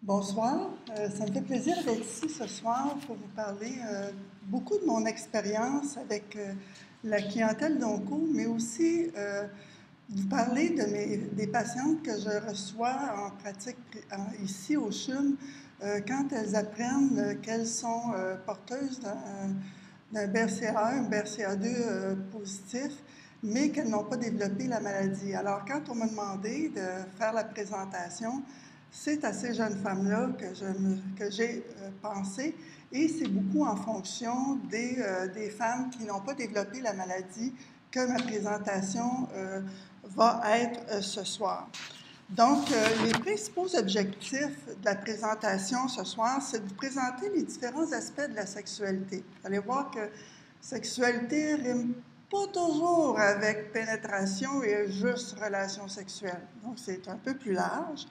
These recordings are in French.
Bonsoir, ça me fait plaisir d'être ici ce soir pour vous parler beaucoup de mon expérience avec la clientèle d'Onco, mais aussi vous parler des patientes que je reçois en pratique ici au CHUM quand elles apprennent qu'elles sont porteuses d'un BRCA1, un BRCA2 positif, mais qu'elles n'ont pas développé la maladie. Alors, quand on m'a demandé de faire la présentation, c'est à ces jeunes femmes-là que j'ai pensé, et c'est beaucoup en fonction des femmes qui n'ont pas développé la maladie que ma présentation va être ce soir. Donc, les principaux objectifs de la présentation ce soir, c'est de vous présenter les différents aspects de la sexualité. Vous allez voir que sexualité rime pas toujours avec pénétration et juste relation sexuelle. Donc, c'est un peu plus large.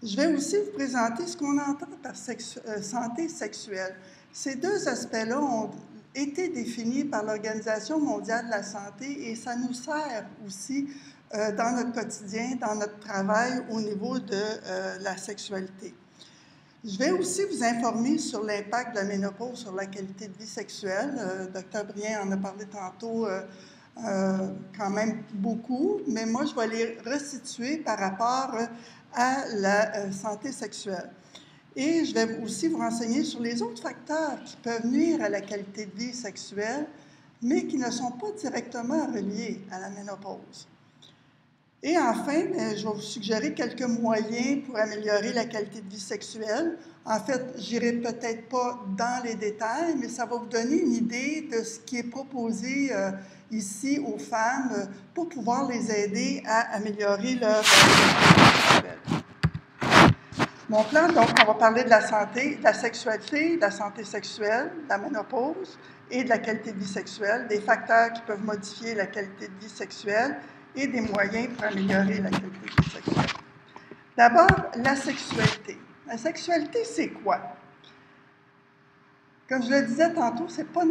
Je vais aussi vous présenter ce qu'on entend par santé sexuelle. Ces deux aspects-là ont été définis par l'Organisation mondiale de la santé et ça nous sert aussi dans notre quotidien, dans notre travail au niveau de la sexualité. Je vais aussi vous informer sur l'impact de la ménopause sur la qualité de vie sexuelle. Dr. Brien en a parlé tantôt quand même beaucoup, mais moi, je vais les resituer par rapport à la santé sexuelle. Et je vais aussi vous renseigner sur les autres facteurs qui peuvent nuire à la qualité de vie sexuelle, mais qui ne sont pas directement reliés à la ménopause. Et enfin, je vais vous suggérer quelques moyens pour améliorer la qualité de vie sexuelle. En fait, je n'irai peut-être pas dans les détails, mais ça va vous donner une idée de ce qui est proposé ici aux femmes pour pouvoir les aider à améliorer leur vie sexuelle. Mon plan, donc, on va parler de la santé, de la sexualité, de la santé sexuelle, de la ménopause et de la qualité de vie sexuelle, des facteurs qui peuvent modifier la qualité de vie sexuelle et des moyens pour améliorer la qualité de vie sexuelle. D'abord, la sexualité. La sexualité, c'est quoi? Comme je le disais tantôt, ce n'est pas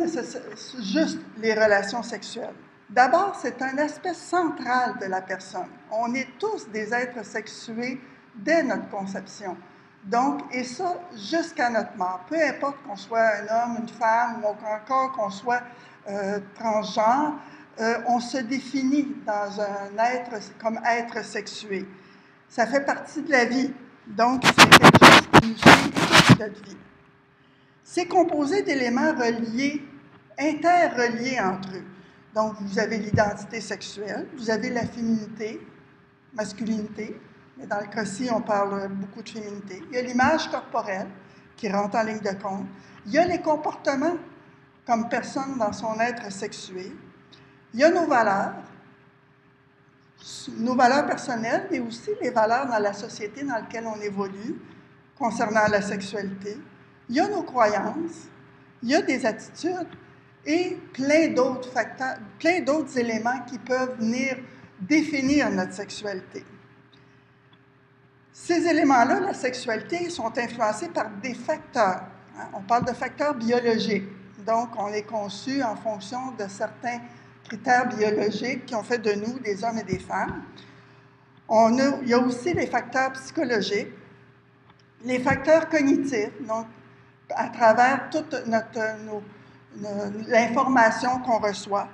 juste les relations sexuelles. D'abord, c'est un aspect central de la personne. On est tous des êtres sexués dès notre conception. Donc, et ça, jusqu'à notre mort. Peu importe qu'on soit un homme, une femme, ou encore qu'on soit transgenre, on se définit dans un être comme être sexué. Ça fait partie de la vie. Donc, c'est quelque chose qui nous suit toute notre vie. C'est composé d'éléments reliés, interreliés entre eux. Donc, vous avez l'identité sexuelle, vous avez la féminité, masculinité, mais dans le cas-ci, on parle beaucoup de féminité. Il y a l'image corporelle qui rentre en ligne de compte. Il y a les comportements comme personne dans son être sexué. Il y a nos valeurs personnelles, mais aussi les valeurs dans la société dans laquelle on évolue concernant la sexualité. Il y a nos croyances, il y a des attitudes et plein d'autres facteurs, plein d'autres éléments qui peuvent venir définir notre sexualité. Ces éléments-là, la sexualité, sont influencés par des facteurs. On parle de facteurs biologiques. Donc, on est conçu en fonction de certains critères biologiques qui ont fait de nous des hommes et des femmes. Il y a aussi les facteurs psychologiques, les facteurs cognitifs, donc à travers toute l'information qu'on reçoit,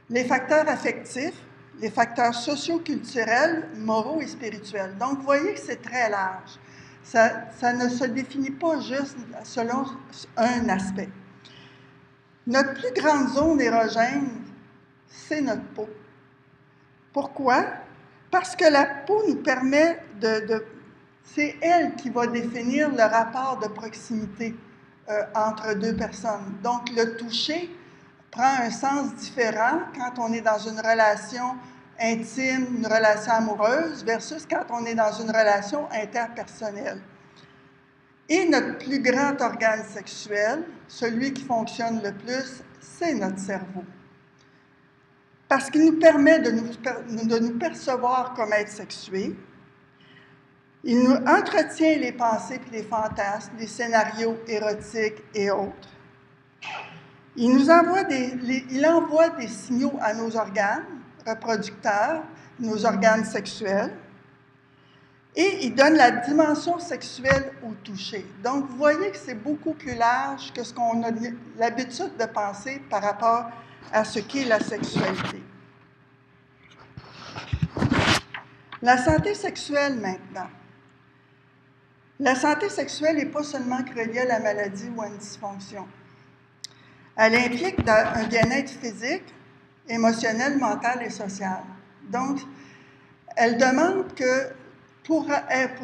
les facteurs affectifs, les facteurs socio-culturels, moraux et spirituels. Donc, vous voyez que c'est très large. Ça ne se définit pas juste selon un aspect. Notre plus grande zone érogène, c'est notre peau. Pourquoi? Parce que la peau nous permet c'est elle qui va définir le rapport de proximité entre deux personnes. Donc, le toucher prend un sens différent quand on est dans une relation intime, une relation amoureuse, versus quand on est dans une relation interpersonnelle. Et notre plus grand organe sexuel, celui qui fonctionne le plus, c'est notre cerveau. Parce qu'il nous permet de nous percevoir comme être sexués. Il nous entretient les pensées et les fantasmes, les scénarios érotiques et autres. Il envoie des signaux à nos organes reproducteurs, nos organes sexuels. Et il donne la dimension sexuelle au toucher. Donc, vous voyez que c'est beaucoup plus large que ce qu'on a l'habitude de penser par rapport à ce qu'est la sexualité. La santé sexuelle, maintenant. La santé sexuelle n'est pas seulement reliée à la maladie ou à une dysfonction. Elle implique un bien-être physique, émotionnel, mental et social. Donc, elle demande que pour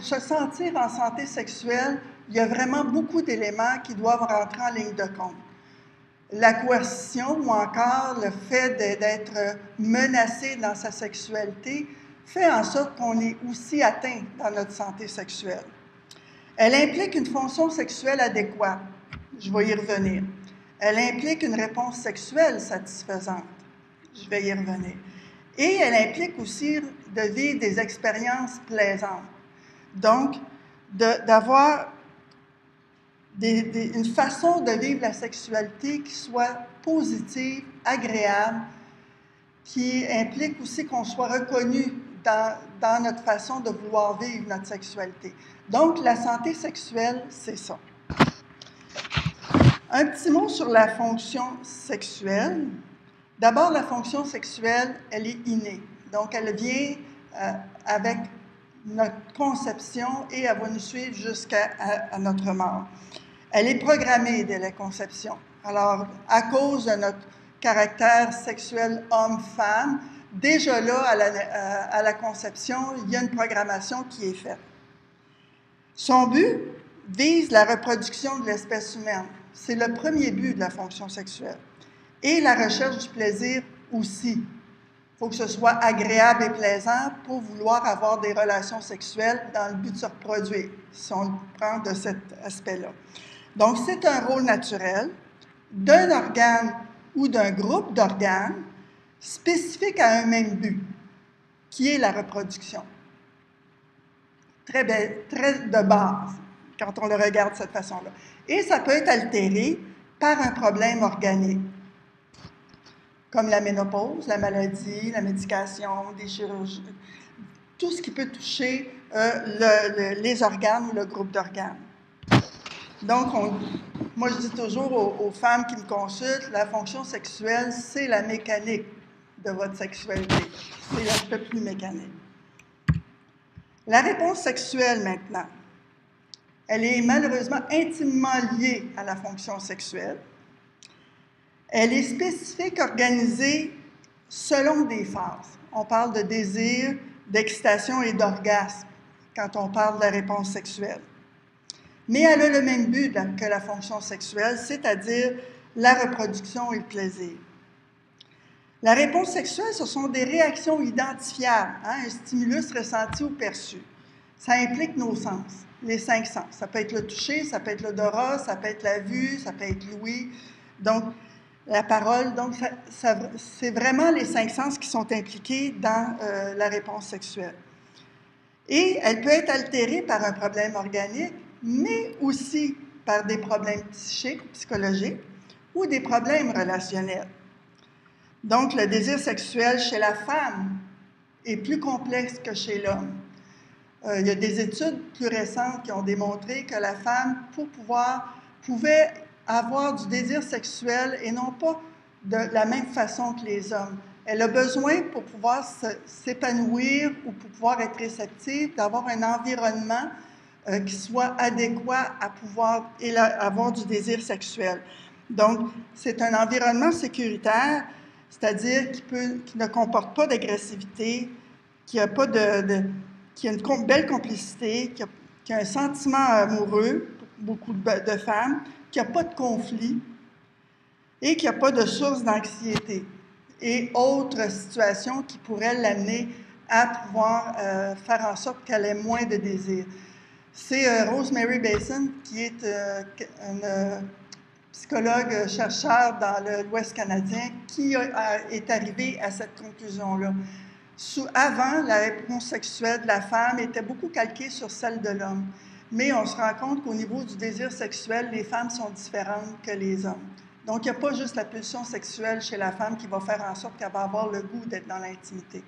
se sentir en santé sexuelle, il y a vraiment beaucoup d'éléments qui doivent rentrer en ligne de compte. La coercition ou encore le fait d'être menacé dans sa sexualité fait en sorte qu'on est aussi atteint dans notre santé sexuelle. Elle implique une fonction sexuelle adéquate. Je vais y revenir. Elle implique une réponse sexuelle satisfaisante. Je vais y revenir. Et elle implique aussi de vivre des expériences plaisantes. Donc, d'avoir une façon de vivre la sexualité qui soit positive, agréable, qui implique aussi qu'on soit reconnu dans notre façon de vouloir vivre notre sexualité. Donc, la santé sexuelle, c'est ça. Un petit mot sur la fonction sexuelle. D'abord, la fonction sexuelle, elle est innée. Donc, elle vient avec notre conception et elle va nous suivre jusqu'à notre mort. Elle est programmée dès la conception. Alors, à cause de notre caractère sexuel homme-femme, déjà là, à la conception, il y a une programmation qui est faite. Son but vise la reproduction de l'espèce humaine. C'est le premier but de la fonction sexuelle. Et la recherche du plaisir aussi. Il faut que ce soit agréable et plaisant pour vouloir avoir des relations sexuelles dans le but de se reproduire, si on prend de cet aspect-là. Donc, c'est un rôle naturel d'un organe ou d'un groupe d'organes spécifique à un même but, qui est la reproduction. Très de base, quand on le regarde de cette façon-là. Et ça peut être altéré par un problème organique, comme la ménopause, la maladie, la médication, des chirurgies, tout ce qui peut toucher les organes ou le groupe d'organes. Donc, moi, je dis toujours aux femmes qui me consultent, la fonction sexuelle, c'est la mécanique de votre sexualité. C'est l'aspect plus mécanique. La réponse sexuelle, maintenant, elle est malheureusement intimement liée à la fonction sexuelle. Elle est spécifique, organisée selon des phases. On parle de désir, d'excitation et d'orgasme quand on parle de la réponse sexuelle. Mais elle a le même but que la fonction sexuelle, c'est-à-dire la reproduction et le plaisir. La réponse sexuelle, ce sont des réactions identifiables, un stimulus ressenti ou perçu. Ça implique nos sens, les 5 sens. Ça peut être le toucher, ça peut être l'odorat, ça peut être la vue, ça peut être l'ouïe, donc la parole. Donc, c'est vraiment les 5 sens qui sont impliqués dans la réponse sexuelle. Et elle peut être altérée par un problème organique, mais aussi par des problèmes psychiques, psychologiques, ou des problèmes relationnels. Donc, le désir sexuel chez la femme est plus complexe que chez l'homme. Il y a des études plus récentes qui ont démontré que la femme, pouvait avoir du désir sexuel et non pas de la même façon que les hommes. Elle a besoin, pour pouvoir s'épanouir ou pour pouvoir être réceptive, d'avoir un environnement qui soit adéquat à pouvoir avoir du désir sexuel. Donc, c'est un environnement sécuritaire, c'est-à-dire qui ne comporte pas d'agressivité, qui a une belle complicité, qui a un sentiment amoureux pour beaucoup de femmes, qui n'a pas de conflit et qui n'a pas de source d'anxiété et autres situations qui pourraient l'amener à pouvoir faire en sorte qu'elle ait moins de désir. C'est Rosemary Basin, qui est une psychologue chercheur dans l'Ouest canadien, qui est arrivée à cette conclusion-là. Avant, la réponse sexuelle de la femme était beaucoup calquée sur celle de l'homme. Mais on se rend compte qu'au niveau du désir sexuel, les femmes sont différentes que les hommes. Donc, il n'y a pas juste la pulsion sexuelle chez la femme qui va faire en sorte qu'elle va avoir le goût d'être dans l'intimité.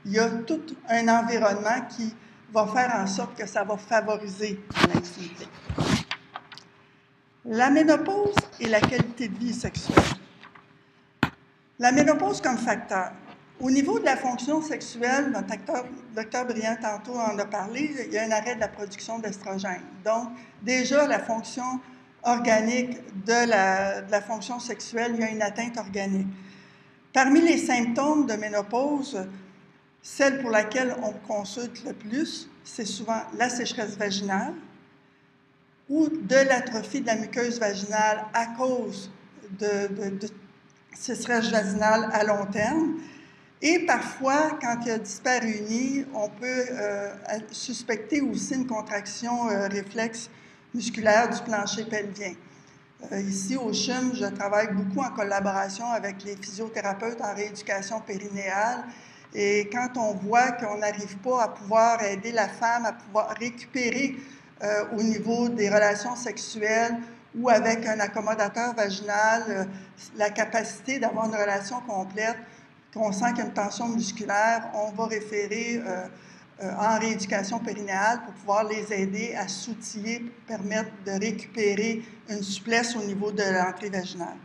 Il y a tout un environnement qui va faire en sorte que ça va favoriser l'intimité. La ménopause et la qualité de vie sexuelle. La ménopause comme facteur. Au niveau de la fonction sexuelle, notre docteur Briand tantôt en a parlé, il y a un arrêt de la production d'estrogène. Donc, déjà, la fonction organique de la fonction sexuelle, il y a une atteinte organique. Parmi les symptômes de ménopause, celle pour laquelle on consulte le plus, c'est souvent la sécheresse vaginale ou de l'atrophie de la muqueuse vaginale à cause de sécheresse vaginale à long terme. Et parfois, quand il y a dyspareunie, on peut suspecter aussi une contraction réflexe musculaire du plancher pelvien. Ici, au CHUM, je travaille beaucoup en collaboration avec les physiothérapeutes en rééducation périnéale. Et quand on voit qu'on n'arrive pas à pouvoir aider la femme à pouvoir récupérer au niveau des relations sexuelles ou avec un accommodateur vaginal, la capacité d'avoir une relation complète, qu'on sent qu'il y a une tension musculaire, on va référer en rééducation périnéale pour pouvoir les aider à s'outiller, permettre de récupérer une souplesse au niveau de l'entrée vaginale.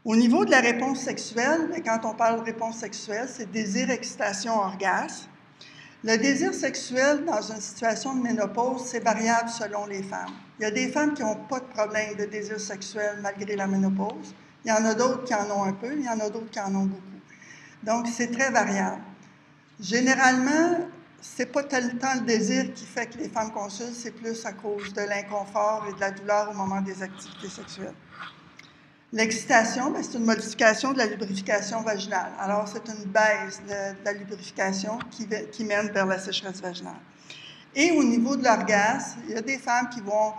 Au niveau de la réponse sexuelle, quand on parle de réponse sexuelle, c'est désir, excitation, orgasme. Le désir sexuel dans une situation de ménopause, c'est variable selon les femmes. Il y a des femmes qui n'ont pas de problème de désir sexuel malgré la ménopause. Il y en a d'autres qui en ont un peu, il y en a d'autres qui en ont beaucoup. Donc, c'est très variable. Généralement, ce n'est pas tant le désir qui fait que les femmes consultent, c'est plus à cause de l'inconfort et de la douleur au moment des activités sexuelles. L'excitation, c'est une modification de la lubrification vaginale. Alors, c'est une baisse de la lubrification qui mène vers la sécheresse vaginale. Et au niveau de l'orgasme, il y a des femmes qui vont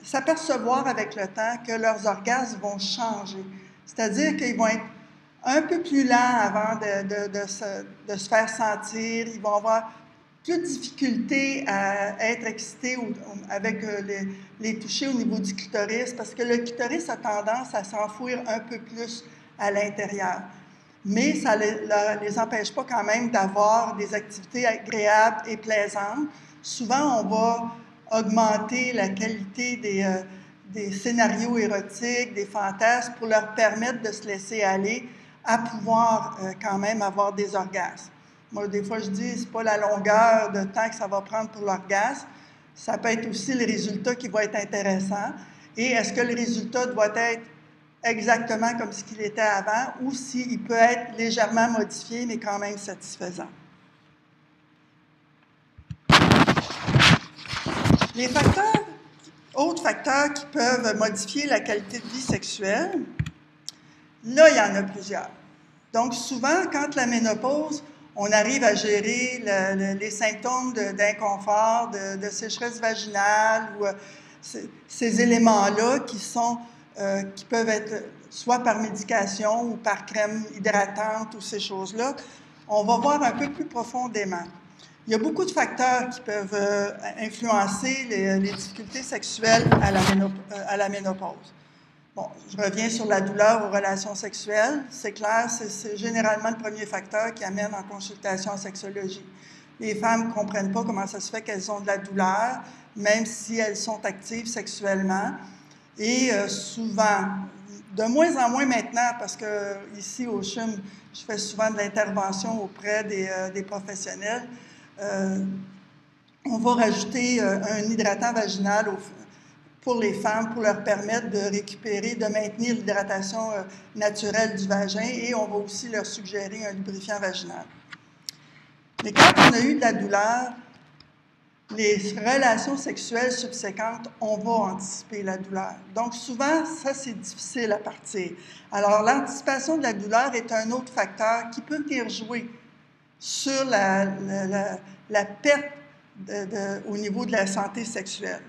s'apercevoir avec le temps que leurs orgasmes vont changer. C'est-à-dire qu'ils vont être un peu plus lents avant de se faire sentir. Ils vont avoir plus de difficulté à être excités avec les touchés au niveau du clitoris parce que le clitoris a tendance à s'enfouir un peu plus à l'intérieur. Mais ça ne les empêche pas quand même d'avoir des activités agréables et plaisantes. Souvent, on va augmenter la qualité des scénarios érotiques, des fantasmes pour leur permettre de se laisser aller à pouvoir quand même avoir des orgasmes. Moi, des fois, je dis, c'est pas la longueur de temps que ça va prendre pour l'orgasme. Ça peut être aussi le résultat qui va être intéressant. Et est-ce que le résultat doit être exactement comme ce qu'il était avant ou s'il peut être légèrement modifié, mais quand même satisfaisant. Les autres facteurs qui peuvent modifier la qualité de vie sexuelle, là, il y en a plusieurs. Donc, souvent, quand la ménopause, on arrive à gérer les symptômes d'inconfort, de sécheresse vaginale ou ces éléments-là qui peuvent être soit par médication ou par crème hydratante ou ces choses-là, on va voir un peu plus profondément. Il y a beaucoup de facteurs qui peuvent influencer les difficultés sexuelles à la ménopause. Bon, je reviens sur la douleur aux relations sexuelles. C'est clair, c'est généralement le premier facteur qui amène en consultation en sexologie. Les femmes ne comprennent pas comment ça se fait qu'elles ont de la douleur, même si elles sont actives sexuellement. Et souvent, de moins en moins maintenant, parce que ici au CHUM, je fais souvent de l'intervention auprès des professionnels, on va rajouter un hydratant vaginal pour les femmes pour leur permettre de récupérer, de maintenir l'hydratation naturelle du vagin et on va aussi leur suggérer un lubrifiant vaginal. Mais quand on a eu de la douleur, les relations sexuelles subséquentes, on va anticiper la douleur. Donc souvent, ça c'est difficile à partir. Alors l'anticipation de la douleur est un autre facteur qui peut venir jouer sur la perte au niveau de la santé sexuelle.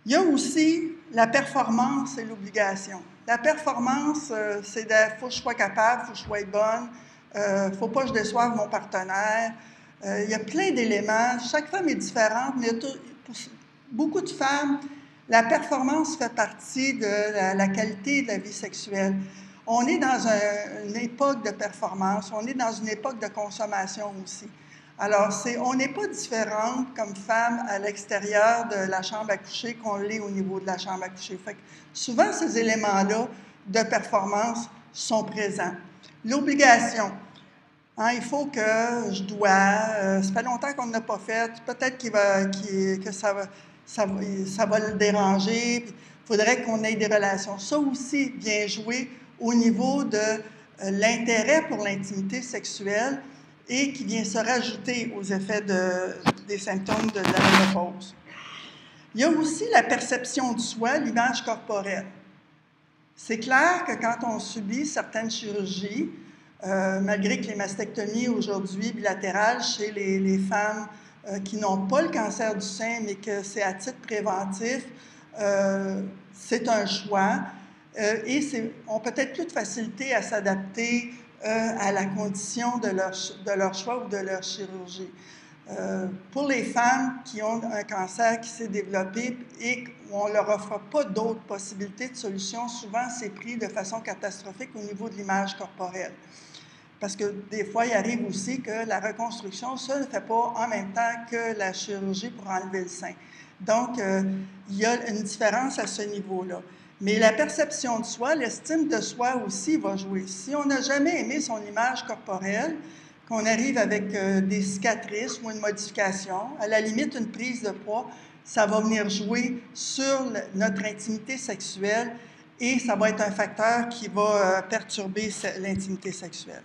Il y a aussi la performance et l'obligation. La performance, c'est il faut que je sois capable, il faut que je sois bonne, il ne faut pas que je déçoive mon partenaire. Il y a plein d'éléments. Chaque femme est différente, mais pour beaucoup de femmes, la performance fait partie de la qualité de la vie sexuelle. on est dans une époque de performance, on est dans une époque de consommation aussi. Alors, on n'est pas différente comme femme à l'extérieur de la chambre à coucher qu'on l'est au niveau de la chambre à coucher. Fait que souvent, ces éléments-là de performance sont présents. L'obligation. Hein, il faut que je dois, ça fait longtemps qu'on ne l'a pas fait, peut-être que ça va le déranger, il faudrait qu'on ait des relations. Ça aussi vient jouer au niveau de l'intérêt pour l'intimité sexuelle et qui vient se rajouter aux effets des symptômes de la ménopause. Il y a aussi la perception de soi, l'image corporelle. C'est clair que quand on subit certaines chirurgies, malgré que les mastectomies aujourd'hui bilatérales chez les femmes qui n'ont pas le cancer du sein, mais que c'est à titre préventif, c'est un choix et ont peut-être plus de facilité à s'adapter à la condition de leur choix ou de leur chirurgie. Pour les femmes qui ont un cancer qui s'est développé et on ne leur offre pas d'autres possibilités de solutions, souvent c'est pris de façon catastrophique au niveau de l'image corporelle. Parce que des fois, il arrive aussi que la reconstruction, ça ne fait pas en même temps que la chirurgie pour enlever le sein. Donc, il y a une différence à ce niveau-là. Mais la perception de soi, l'estime de soi aussi va jouer. Si on n'a jamais aimé son image corporelle, qu'on arrive avec des cicatrices ou une modification, à la limite une prise de poids, ça va venir jouer sur notre intimité sexuelle et ça va être un facteur qui va perturber l'intimité sexuelle.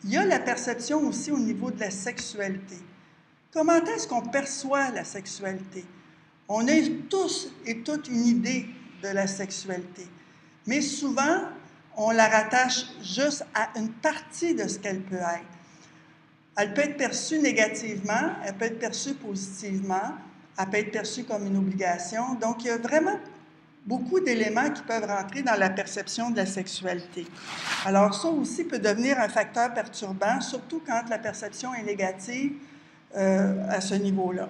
Il y a la perception aussi au niveau de la sexualité. Comment est-ce qu'on perçoit la sexualité? On a tous et toutes une idée de la sexualité, mais souvent, on la rattache juste à une partie de ce qu'elle peut être. Elle peut être perçue négativement, elle peut être perçue positivement, elle peut être perçue comme une obligation. Donc, il y a vraiment beaucoup d'éléments qui peuvent rentrer dans la perception de la sexualité. Alors, ça aussi peut devenir un facteur perturbant, surtout quand la perception est négative à ce niveau-là.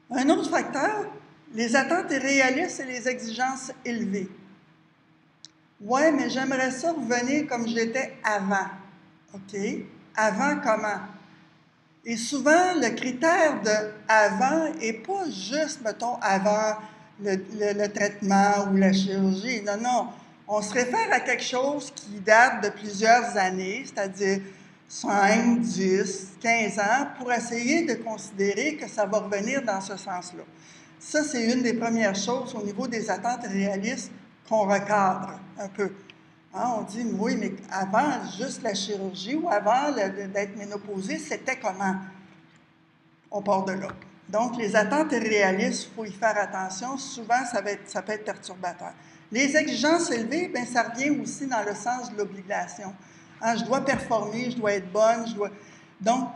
Un autre facteur, les attentes irréalistes et les exigences élevées. Ouais, mais j'aimerais ça revenir comme j'étais avant. OK? Avant comment? Et souvent, le critère de avant n'est pas juste, mettons, avant le traitement ou la chirurgie. Non, non. On se réfère à quelque chose qui date de plusieurs années, c'est-à-dire 5, 10, 15 ans, pour essayer de considérer que ça va revenir dans ce sens-là. Ça, c'est une des premières choses au niveau des attentes réalistes qu'on recadre un peu. Hein, on dit, oui, mais avant juste la chirurgie ou avant d'être ménopausée, c'était comment? On part de là. Donc, les attentes irréalistes, il faut y faire attention. Souvent, ça peut être perturbateur. Les exigences élevées, bien, ça revient aussi dans le sens de l'obligation. Hein, je dois performer, je dois être bonne, Donc,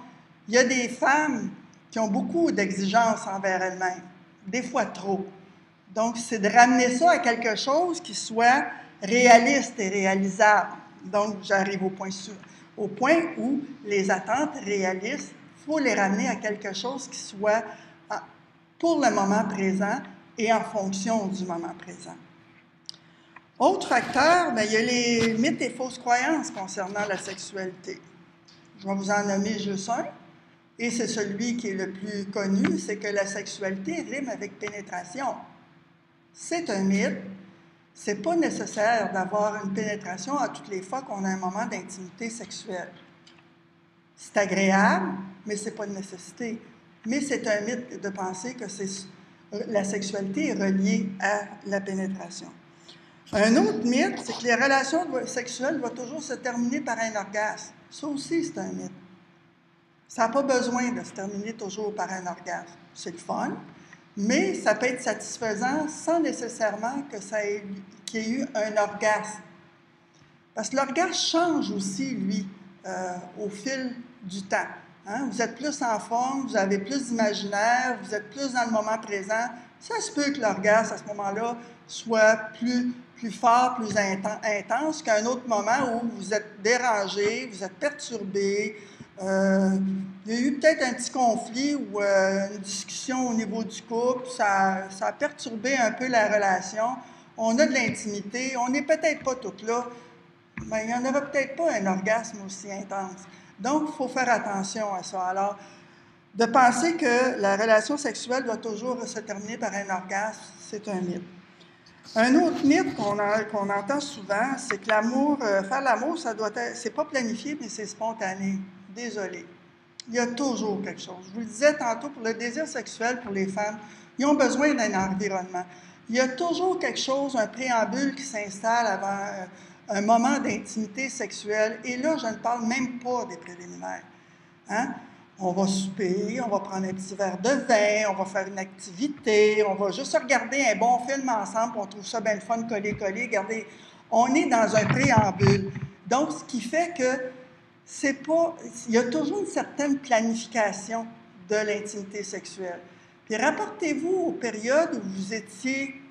il y a des femmes qui ont beaucoup d'exigences envers elles-mêmes, des fois trop. Donc, c'est de ramener ça à quelque chose qui soit réaliste et réalisable. Donc, j'arrive au point où les attentes réalistes, il faut les ramener à quelque chose qui soit pour le moment présent et en fonction du moment présent. Autre facteur, bien, il y a les mythes et fausses croyances concernant la sexualité. Je vais vous en nommer juste un, et c'est celui qui est le plus connu, c'est que la sexualité rime avec pénétration. C'est un mythe. C'est pas nécessaire d'avoir une pénétration à toutes les fois qu'on a un moment d'intimité sexuelle. C'est agréable, mais c'est pas une nécessité. Mais c'est un mythe de penser que la sexualité est reliée à la pénétration. Un autre mythe, c'est que les relations sexuelles vont toujours se terminer par un orgasme. Ça aussi, c'est un mythe. Ça n'a pas besoin de se terminer toujours par un orgasme. C'est le fun, mais ça peut être satisfaisant sans nécessairement qu'il y ait eu un orgasme. Parce que l'orgasme change aussi, lui, au fil du temps. Hein? Vous êtes plus en forme, vous avez plus d'imaginaire, vous êtes plus dans le moment présent. Ça se peut que l'orgasme, à ce moment-là, soit plus fort, plus intense qu'un autre moment où vous êtes dérangé, vous êtes perturbé. Il y a eu peut-être un petit conflit ou une discussion au niveau du couple. Ça a perturbé un peu la relation. On a de l'intimité. On n'est peut-être pas toutes là ben, il n'y en aura peut-être pas un orgasme aussi intense. Donc, il faut faire attention à ça. Alors, de penser que la relation sexuelle doit toujours se terminer par un orgasme, c'est un mythe. Un autre mythe qu'on entend souvent, c'est que l'amour, faire l'amour, ça doit être, c'est pas planifié, mais c'est spontané. Désolé. Il y a toujours quelque chose. Je vous le disais tantôt, pour le désir sexuel, pour les femmes, ils ont besoin d'un environnement. Il y a toujours quelque chose, un préambule qui s'installe avant un moment d'intimité sexuelle. Et là, je ne parle même pas des préliminaires. Hein? On va souper, on va prendre un petit verre de vin, on va faire une activité, on va juste regarder un bon film ensemble, on trouve ça bien le fun, coller. Regardez, on est dans un préambule. Donc, ce qui fait que c'est pas... Il y a toujours une certaine planification de l'intimité sexuelle. Puis rapportez-vous aux périodes où vous étiez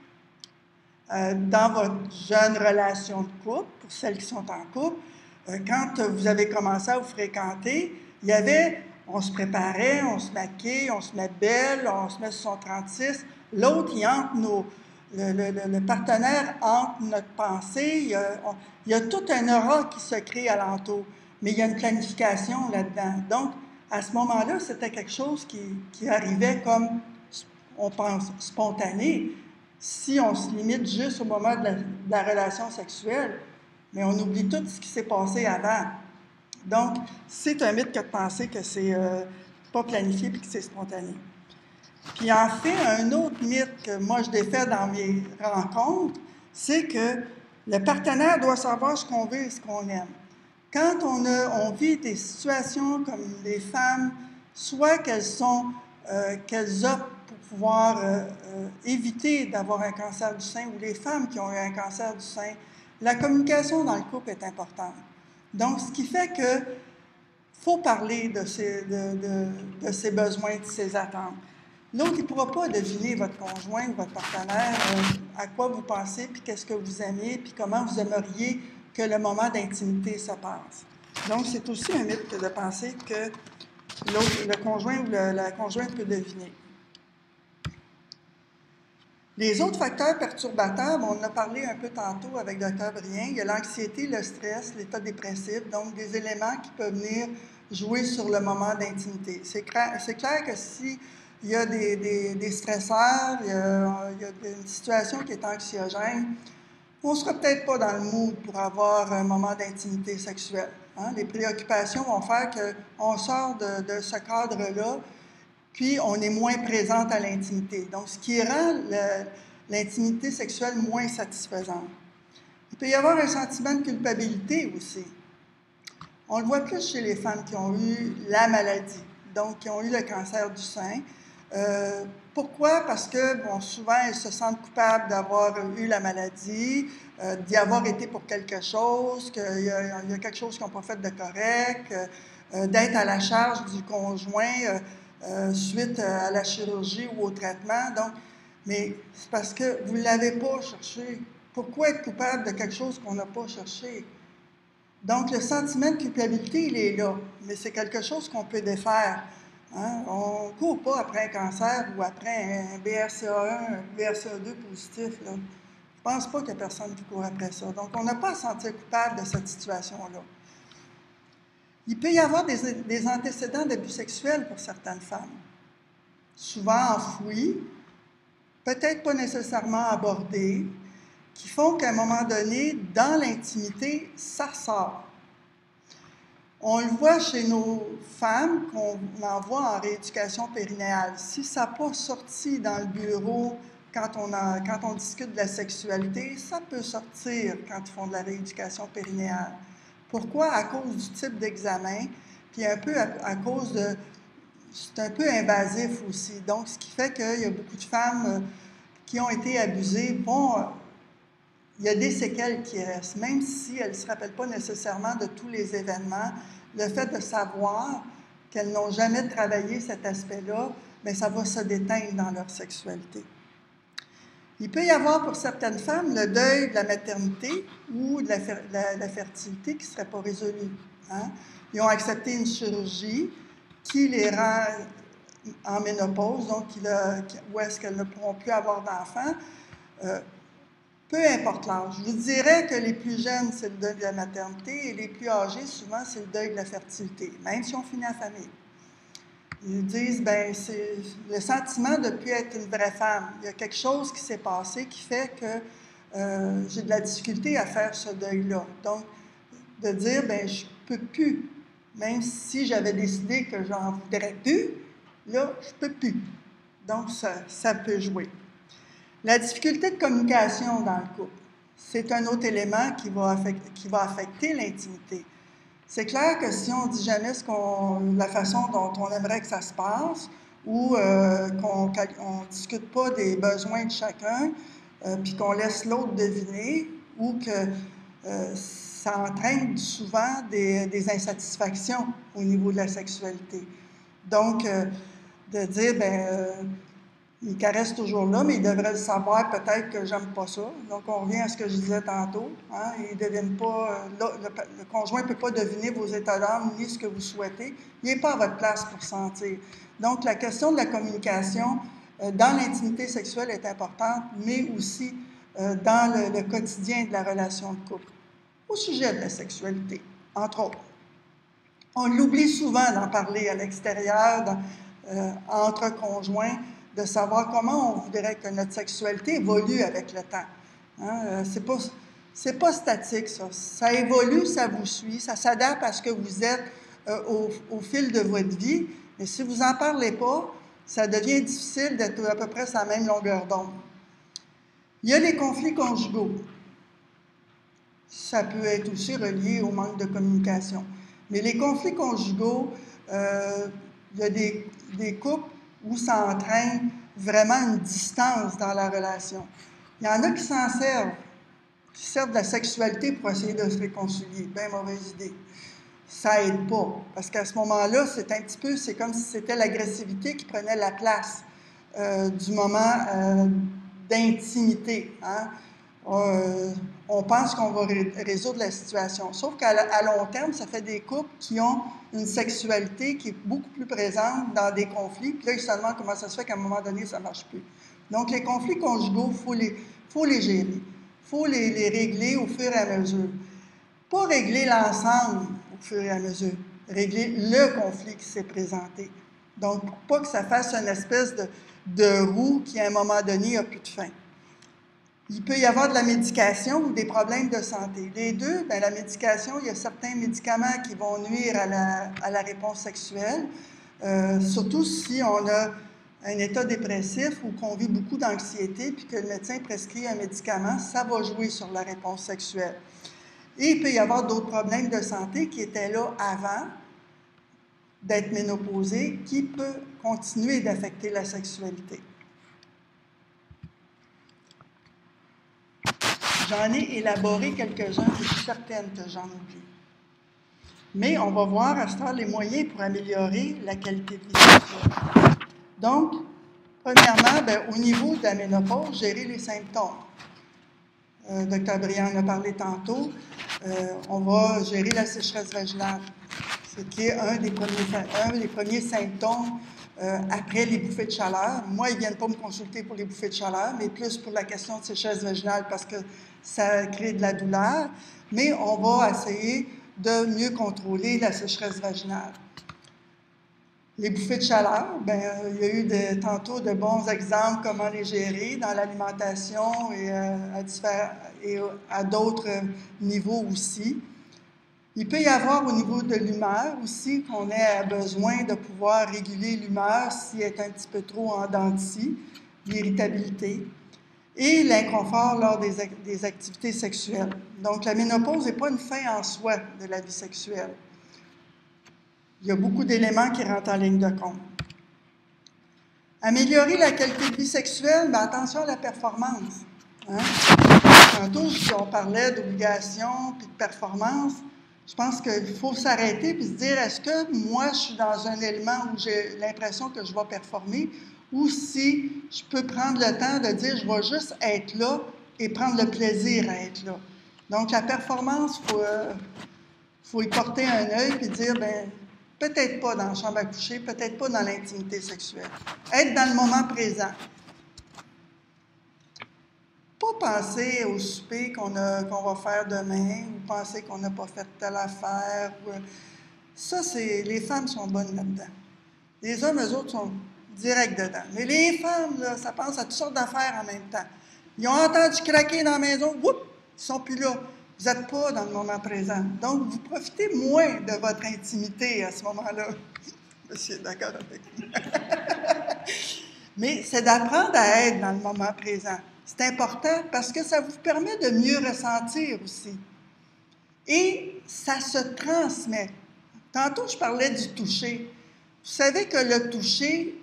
dans votre jeune relation de couple, pour celles qui sont en couple, quand vous avez commencé à vous fréquenter, il y avait, on se préparait, on se maquille, on se met belle, on se met sur son 36. L'autre, il entre le partenaire entre notre pensée. Il y a tout un aura qui se crée alentour, mais il y a une planification là-dedans. Donc, à ce moment-là, c'était quelque chose qui arrivait comme, on pense, spontané. Si on se limite juste au moment de la relation sexuelle, mais on oublie tout ce qui s'est passé avant. Donc, c'est un mythe que de penser que c'est pas planifié et que c'est spontané. Puis en fait, un autre mythe que moi je défais dans mes rencontres, c'est que le partenaire doit savoir ce qu'on veut et ce qu'on aime. Quand on vit des situations comme les femmes, soit qu'elles optent pour pouvoir éviter d'avoir un cancer du sein, ou les femmes qui ont eu un cancer du sein, la communication dans le couple est importante. Donc, ce qui fait que faut parler de ses besoins, de ses attentes. L'autre, il ne pourra pas deviner votre conjoint ou votre partenaire, à quoi vous pensez, puis qu'est-ce que vous aimez, puis comment vous aimeriez que le moment d'intimité se passe. Donc, c'est aussi un mythe que de penser que le conjoint ou la conjointe peut deviner. Les autres facteurs perturbateurs, on en a parlé un peu tantôt avec Dr. Brien, il y a l'anxiété, le stress, l'état dépressif, donc des éléments qui peuvent venir jouer sur le moment d'intimité. C'est clair que s'il y a des stresseurs, il y a une situation qui est anxiogène, on ne sera peut-être pas dans le mood pour avoir un moment d'intimité sexuelle. Hein? Les préoccupations vont faire qu'on sort de ce cadre-là, puis on est moins présente à l'intimité. Donc, ce qui rend l'intimité sexuelle moins satisfaisante. Il peut y avoir un sentiment de culpabilité aussi. On le voit plus chez les femmes qui ont eu la maladie, donc qui ont eu le cancer du sein. Pourquoi? Parce que, bon, souvent, elles se sentent coupables d'avoir eu la maladie, d'y avoir été pour quelque chose, qu'il y a quelque chose qu'ils n'ont pas fait de correct, d'être à la charge du conjoint suite à la chirurgie ou au traitement. Donc, mais c'est parce que vous ne l'avez pas cherché. Pourquoi être coupable de quelque chose qu'on n'a pas cherché? Donc, le sentiment de culpabilité, il est là, mais c'est quelque chose qu'on peut défaire. Hein? On ne court pas après un cancer ou après un BRCA1, un BRCA2 positif. Là. Je ne pense pas qu'il y a personne qui court après ça. Donc, on n'a pas à se sentir coupable de cette situation-là. Il peut y avoir des antécédents d'abus sexuels pour certaines femmes, souvent enfouis, peut-être pas nécessairement abordés, qui font qu'à un moment donné, dans l'intimité, ça ressort. On le voit chez nos femmes qu'on envoie en rééducation périnéale. Si ça n'a pas sorti dans le bureau quand on discute de la sexualité, ça peut sortir quand ils font de la rééducation périnéale. Pourquoi? À cause du type d'examen, puis un peu à cause de... C'est un peu invasif aussi. Donc, ce qui fait qu'il y a beaucoup de femmes qui ont été abusées. Bon, il y a des séquelles qui restent, même si elles ne se rappellent pas nécessairement de tous les événements. Le fait de savoir qu'elles n'ont jamais travaillé cet aspect-là, bien, ça va se déteindre dans leur sexualité. Il peut y avoir pour certaines femmes le deuil de la maternité ou de la fertilité qui ne serait pas résolu. Hein? Ils ont accepté une chirurgie qui les rend en ménopause, donc où est-ce qu'elles ne pourront plus avoir d'enfants. peu importe l'âge. Je vous dirais que les plus jeunes, c'est le deuil de la maternité, et les plus âgés, souvent, c'est le deuil de la fertilité, même si on finit en famille. Ils disent, bien, c'est le sentiment de ne plus être une vraie femme. Il y a quelque chose qui s'est passé qui fait que j'ai de la difficulté à faire ce deuil-là. Donc, de dire, bien, je ne peux plus, même si j'avais décidé que j'en voudrais plus, là, je ne peux plus. Donc, ça peut jouer. La difficulté de communication dans le couple, c'est un autre élément qui va affecter l'intimité. C'est clair que si on ne dit jamais la façon dont on aimerait que ça se passe, ou qu'on ne discute pas des besoins de chacun, puis qu'on laisse l'autre deviner, ou que ça entraîne souvent des insatisfactions au niveau de la sexualité. Donc, de dire, il caresse toujours là, mais il devrait le savoir, peut-être que j'aime pas ça. Donc, on revient à ce que je disais tantôt. Hein? Le conjoint ne peut pas deviner vos états d'âme ni ce que vous souhaitez. Il n'est pas à votre place pour sentir. Donc, la question de la communication dans l'intimité sexuelle est importante, mais aussi dans le quotidien de la relation de couple. Au sujet de la sexualité, entre autres. On l'oublie souvent d'en parler à l'extérieur, entre conjoints, de savoir comment on voudrait que notre sexualité évolue avec le temps. Hein? C'est pas statique, ça. Ça évolue, ça vous suit, ça s'adapte à ce que vous êtes au fil de votre vie. Mais si vous n'en parlez pas, ça devient difficile d'être à peu près sur la même longueur d'onde. Il y a les conflits conjugaux. Ça peut être aussi relié au manque de communication. Mais les conflits conjugaux, il y a des couples où ça entraîne vraiment une distance dans la relation. Il y en a qui s'en servent, qui servent de la sexualité pour essayer de se réconcilier. Bien mauvaise idée. Ça aide pas, parce qu'à ce moment-là, c'est comme si c'était l'agressivité qui prenait la place du moment d'intimité. Hein? On pense qu'on va résoudre la situation. Sauf qu'à long terme, ça fait des couples qui ont une sexualité qui est beaucoup plus présente dans des conflits. Puis là, ils se demandent comment ça se fait qu'à un moment donné, ça ne marche plus. Donc, les conflits conjugaux, il faut les gérer. Il faut les régler au fur et à mesure. Pas régler l'ensemble au fur et à mesure. Régler le conflit qui s'est présenté. Donc, pour pas que ça fasse une espèce de roue qui, à un moment donné, n'a plus de fin. Il peut y avoir de la médication ou des problèmes de santé. Les deux, la médication, il y a certains médicaments qui vont nuire à la réponse sexuelle, surtout si on a un état dépressif ou qu'on vit beaucoup d'anxiété, puis que le médecin prescrit un médicament, ça va jouer sur la réponse sexuelle. Et il peut y avoir d'autres problèmes de santé qui étaient là avant d'être ménopausés, qui peut continuer d'affecter la sexualité. J'en ai élaboré quelques-uns, je suis certaine que j'en oublie. Mais on va voir à ce temps les moyens pour améliorer la qualité de vie sexuelle. Donc, premièrement, au niveau de la ménopause, gérer les symptômes. Dr. Briand en a parlé tantôt. On va gérer la sécheresse vaginale, ce qui est un des premiers symptômes après les bouffées de chaleur. Moi, ils ne viennent pas me consulter pour les bouffées de chaleur, mais plus pour la question de sécheresse vaginale parce que ça crée de la douleur. Mais on va essayer de mieux contrôler la sécheresse vaginale. Les bouffées de chaleur, il y a eu tantôt de bons exemples comment les gérer dans l'alimentation et à d'autres niveaux aussi. Il peut y avoir au niveau de l'humeur aussi qu'on ait besoin de pouvoir réguler l'humeur si elle est un petit peu trop en dents de scie, l'irritabilité et l'inconfort lors des activités sexuelles. Donc, la ménopause n'est pas une fin en soi de la vie sexuelle. Il y a beaucoup d'éléments qui rentrent en ligne de compte. Améliorer la qualité de vie sexuelle, attention à la performance. Hein? Tantôt, on parlait d'obligation puis de performance. Je pense qu'il faut s'arrêter et se dire, est-ce que moi, je suis dans un élément où j'ai l'impression que je vais performer ou si je peux prendre le temps de dire, je vais juste être là et prendre le plaisir à être là. Donc, la performance, il faut y porter un œil et dire, peut-être pas dans la chambre à coucher, peut-être pas dans l'intimité sexuelle. Être dans le moment présent. pas penser au souper qu'on va faire demain, ou penser qu'on n'a pas fait telle affaire. Ça, les femmes sont bonnes là-dedans. Les hommes, eux autres, sont direct dedans. Mais les femmes, là, ça pense à toutes sortes d'affaires en même temps. Ils ont entendu craquer dans la maison, whoop, ils sont plus là. Vous n'êtes pas dans le moment présent. Donc, vous profitez moins de votre intimité à ce moment-là. Monsieur est d'accord avec moi. Mais c'est d'apprendre à être dans le moment présent. C'est important parce que ça vous permet de mieux ressentir aussi. Et ça se transmet. Tantôt, je parlais du toucher. Vous savez que le toucher,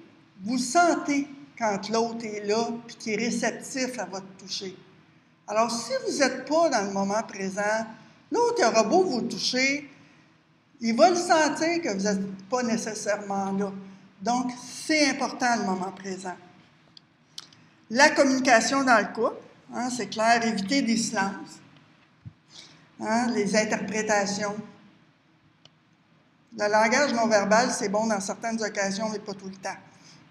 vous sentez quand l'autre est là et qu'il est réceptif à votre toucher. Alors, si vous n'êtes pas dans le moment présent, l'autre il aura beau vous toucher, il va le sentir que vous n'êtes pas nécessairement là. Donc, c'est important le moment présent. La communication dans le couple, hein, c'est clair, éviter des silences, hein, les interprétations. Le langage non-verbal, c'est bon dans certaines occasions, mais pas tout le temps.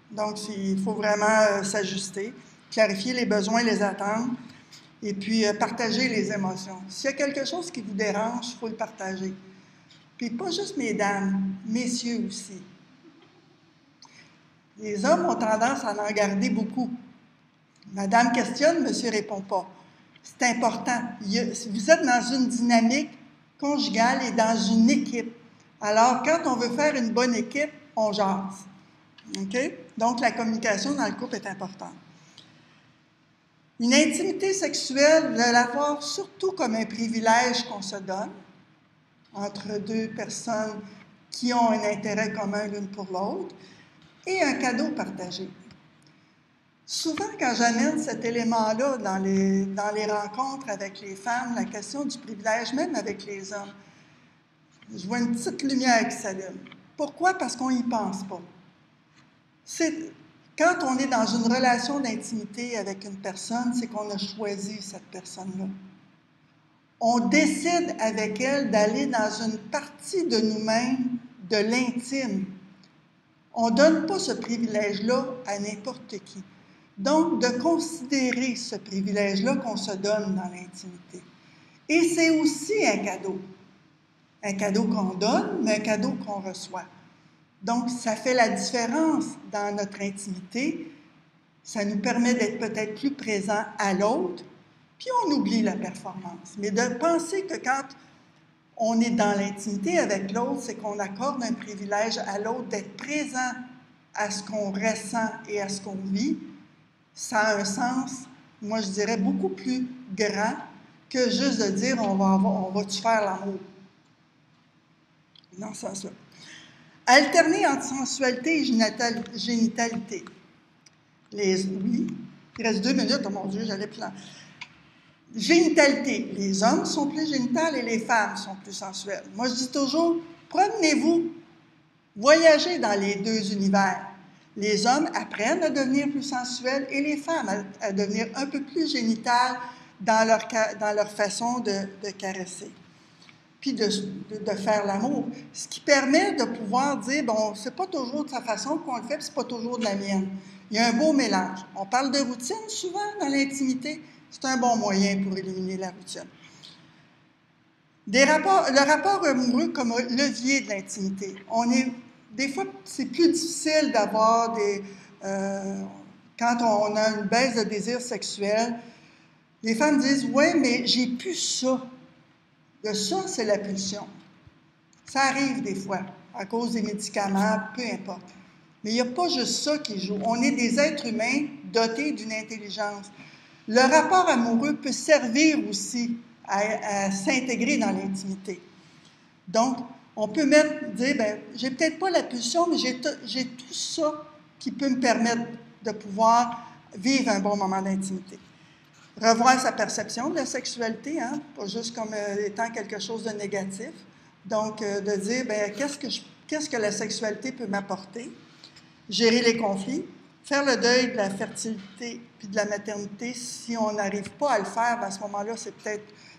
Donc, il faut vraiment s'ajuster, clarifier les besoins, les attentes, et puis partager les émotions. S'il y a quelque chose qui vous dérange, il faut le partager. Puis pas juste mesdames, messieurs aussi. Les hommes ont tendance à en garder beaucoup. Madame questionne, monsieur ne répond pas. C'est important. Vous êtes dans une dynamique conjugale et dans une équipe. Alors, quand on veut faire une bonne équipe, on jase. OK? Donc, la communication dans le couple est importante. Une intimité sexuelle, de la voir surtout comme un privilège qu'on se donne entre deux personnes qui ont un intérêt commun l'une pour l'autre et un cadeau partagé. Souvent, quand j'amène cet élément-là dans les rencontres avec les femmes, la question du privilège, même avec les hommes, je vois une petite lumière qui s'allume. Pourquoi? Parce qu'on n'y pense pas. Quand on est dans une relation d'intimité avec une personne, c'est qu'on a choisi cette personne-là. On décide avec elle d'aller dans une partie de nous-mêmes, de l'intime. On ne donne pas ce privilège-là à n'importe qui. Donc, de considérer ce privilège-là qu'on se donne dans l'intimité. Et c'est aussi un cadeau. Un cadeau qu'on donne, mais un cadeau qu'on reçoit. Donc, ça fait la différence dans notre intimité. Ça nous permet d'être peut-être plus présents à l'autre, puis on oublie la performance. Mais de penser que quand on est dans l'intimité avec l'autre, c'est qu'on accorde un privilège à l'autre d'être présent à ce qu'on ressent et à ce qu'on vit, ça a un sens, moi je dirais, beaucoup plus grand que juste de dire on va-tu faire l'amour. Dans ce sens-là. Alterner entre sensualité et génitalité. Oui, il reste 2 minutes, oh mon Dieu, j'allais plan. Génitalité. Les hommes sont plus génitales et les femmes sont plus sensuelles. Moi, je dis toujours, promenez-vous, voyagez dans les deux univers. Les hommes apprennent à devenir plus sensuels et les femmes à devenir un peu plus génitales dans leur façon de caresser, puis de faire l'amour. Ce qui permet de pouvoir dire, bon, c'est pas toujours de sa façon qu'on le fait, puis c'est pas toujours de la mienne. Il y a un beau mélange. On parle de routine souvent dans l'intimité. C'est un bon moyen pour éliminer la routine. Le rapport amoureux comme levier de l'intimité. Des fois, c'est plus difficile d'avoir quand on a une baisse de désir sexuel, les femmes disent « Oui, mais j'ai plus ça ». Le ça, c'est la pulsion. Ça arrive des fois, à cause des médicaments, peu importe. Mais il n'y a pas juste ça qui joue. On est des êtres humains dotés d'une intelligence. Le rapport amoureux peut servir aussi à s'intégrer dans l'intimité. Donc, on peut dire, bien, j'ai peut-être pas la pulsion, mais j'ai tout ça qui peut me permettre de pouvoir vivre un bon moment d'intimité. Revoir sa perception de la sexualité, hein, pas juste comme étant quelque chose de négatif. Donc, de dire, bien, qu'est-ce que la sexualité peut m'apporter? Gérer les conflits, faire le deuil de la fertilité puis de la maternité. Si on n'arrive pas à le faire, à ce moment-là,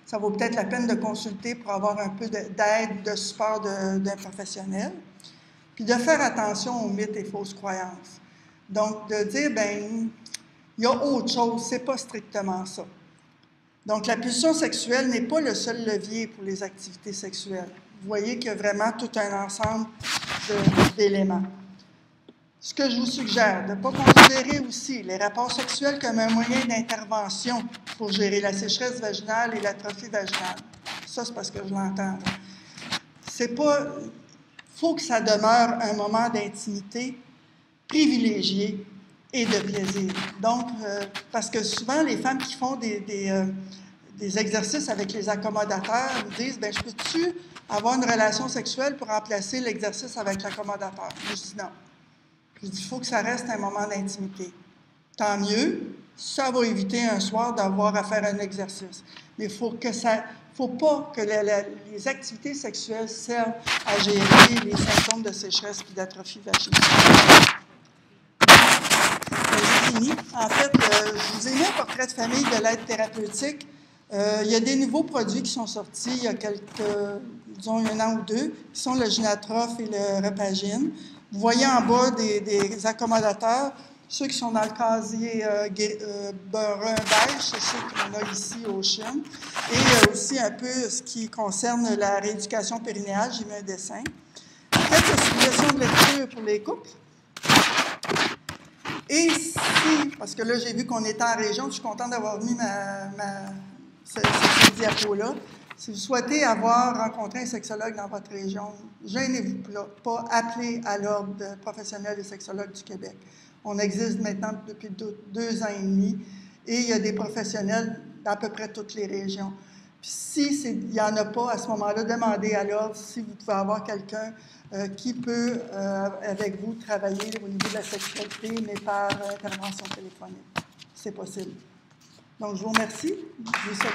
ça vaut peut-être la peine de consulter pour avoir un peu d'aide, de support d'un professionnel. Puis de faire attention aux mythes et fausses croyances. Donc, de dire, bien, il y a autre chose, c'est pas strictement ça. Donc, la pulsion sexuelle n'est pas le seul levier pour les activités sexuelles. Vous voyez qu'il y a vraiment tout un ensemble d'éléments. Ce que je vous suggère, de ne pas considérer aussi les rapports sexuels comme un moyen d'intervention pour gérer la sécheresse vaginale et l'atrophie vaginale. Ça, c'est parce que je l'entends. C'est pas... Il faut que ça demeure un moment d'intimité privilégié et de plaisir. Donc, parce que souvent, les femmes qui font des exercices avec les accommodateurs nous disent, bien, je peux-tu avoir une relation sexuelle pour remplacer l'exercice avec l'accommodateur? Je dis non. Je dis, il faut que ça reste un moment d'intimité. Tant mieux, ça va éviter un soir d'avoir à faire un exercice. Mais il faut pas que les activités sexuelles servent à gérer les symptômes de sécheresse et d'atrophie vaginale. J'ai fini. En fait, je vous ai mis un portrait de famille de l'aide thérapeutique. Il y a des nouveaux produits qui sont sortis il y a disons, un an ou deux, qui sont le Gynatrof et le Repagine. Vous voyez en bas des accommodateurs, ceux qui sont dans le casier brun beige, c'est ceux qu'on a ici au Chine. Et aussi un peu ce qui concerne la rééducation périnéale, j'ai mis un dessin. Quelques suggestions de lecture pour les couples. Et si, parce que là, j'ai vu qu'on était en région, je suis contente d'avoir mis cette diapo-là. Si vous souhaitez rencontrer un sexologue dans votre région, gênez-vous pas, appelez à l'Ordre professionnel des sexologues du Québec. On existe maintenant depuis 2 ans et demi et il y a des professionnels dans à peu près toutes les régions. Puis s'il n'y en a pas, à ce moment-là, demandez à l'Ordre si vous pouvez avoir quelqu'un qui peut, avec vous, travailler au niveau de la sexualité, mais par intervention téléphonique. C'est possible. Donc, je vous remercie. Je vous souhaite